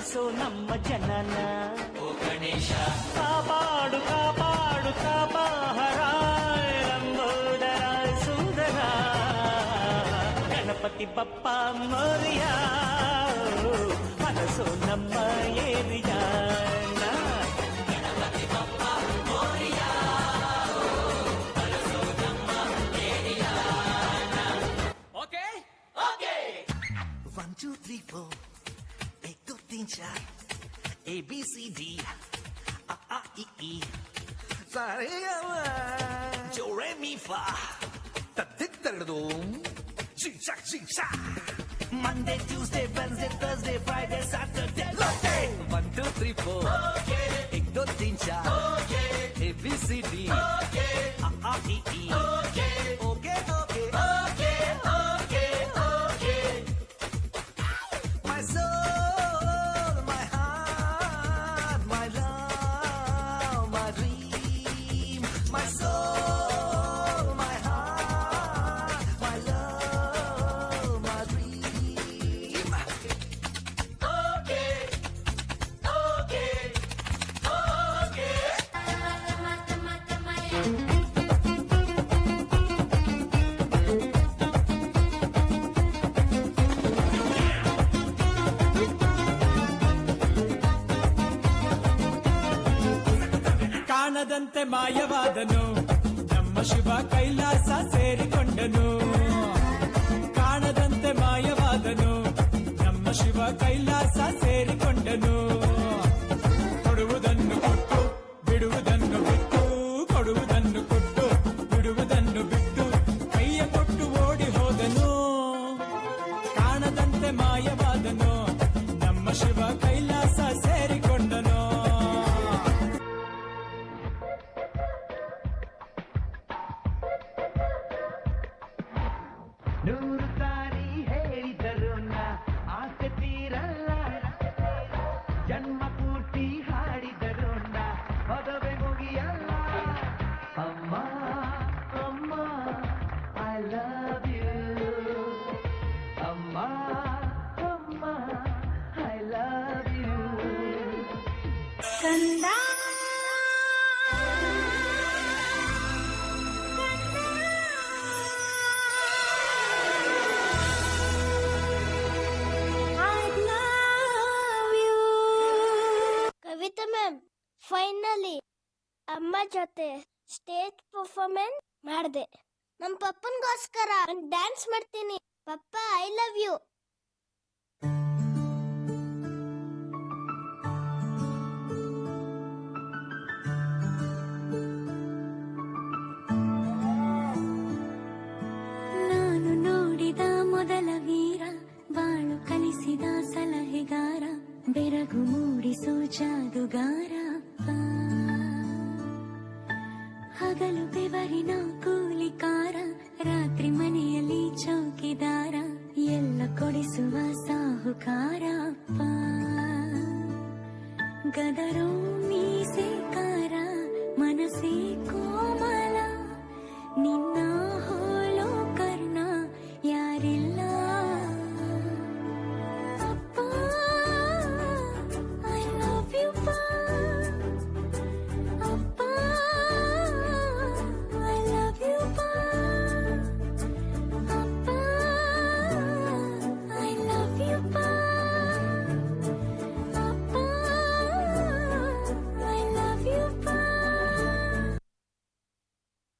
ಉಳಿಸೋ ನಮ್ಮ ಜನನ. ಓ ಗಣೇಶ ಕಾಪಾಡು ಕಾಪಾಡು ಕಾಪಾಹರ ಲಂಬೋದರ ಸುಂದರ ಗಣಪತಿ ಬಪ್ಪ ಮೋರಿಯ ಮನಸ್ಸು ನಮ್ಮ ಏರಿಯ. ಗಣಪತಿ ಬಪ್ಪ ಮೋರಿಯ ಮನಸ್ಸು ನಮ್ಮ area. Okay okay 1 2 3 4 1 2 3 4 A B C D A A I E Sarayama Do Re Mi Fa Ta-tik-ta-da-doom Ching-chak ching-chak Monday, Tuesday, Wednesday, Thursday, Friday, Saturday, Sunday 1 2 3 4 Okay 1 2 3 4 Okay A B C D Okay A A I E Okay Okay Okay Okay Okay Okay My soul, my heart, my love, my dream. My soul, my heart, my love, my dream. Okay, okay, okay. ಕಾಣದಂತೆ ಮಾಯವಾದನು ನಮ್ಮ ಶಿವ ಕೈಲಾಸ ಸೇರಿಕೊಂಡನು. ಕಾಣದಂತೆ ಮಾಯವಾದನು ನಮ್ಮ ಶಿವ ಕೈಲಾಸ ಸೇರಿಕೊಂಡನು. ಕೊಡುವುದನ್ನು ಕೊಟ್ಟು ಬಿಡುವುದನ್ನು ಬಿಟ್ಟು ಕೊಡುವುದನ್ನು ಕೊಟ್ಟು ಬಿಡುವುದನ್ನು ಬಿಟ್ಟು ಕೈಯ ಕೊಟ್ಟು ಓಡಿ ಹೋದನು. ಕಾಣದಂತೆ ಮಾಯವಾದನು ನಮ್ಮ ಶಿವ ಕೈಲಾಸ ಸೇರಿಕೊಂಡನು. ನೂರು ಸಾರಿ ಹೇಳಿದರು ನಾ ಆಸೆ ತೀರಲ್ಲ, ಜನ್ಮ ಪೂರ್ತಿ ಹಾಡಿದರು ನಾ ಮದುವೆ ಮುಗಿಯಲ್ಲ. ಅಮ್ಮ ಅಮ್ಮ ಐ ಲವ್ ಯು, ಅಮ್ಮ ಅಮ್ಮ ಐ ಲವ್ ಯು. ಕಂದ ಕವಿತಾ ಮ್ಯಾಮ್, ಫೈನಲಿ ಅಮ್ಮ ಜೊತೆ ಸ್ಟೇಜ್ ಪರ್ಫಾರ್ಮೆನ್ಸ್ ಮಾಡಿದೆ. ನಮ್ಮ ಪಪ್ಪನ್ಗೋಸ್ಕರ ಡ್ಯಾನ್ಸ್ ಮಾಡ್ತೀನಿ. ಪಪ್ಪ ಐ ಲವ್ ಯು. ನಾನು ನೋಡಿದ ಮೊದಲ ವೀರ, ಬಾಳು ಕಲಿಸಿದ ಸಲಹೆಗಾರ, ಬೆರಗು ಮೂಡಿಸೋ ಜಾದುಗಾರ ಅಪ್ಪ. ಹಗಲು ಬೆವರಿನ ಕೂಲಿಕಾರ, ರಾತ್ರಿ ಮನೆಯಲ್ಲಿ ಚೌಕಿದಾರ, ಎಲ್ಲ ಕೊಡಿಸುವ ಸಾಹುಕಾರ ಅಪ್ಪ. ಗದರೋ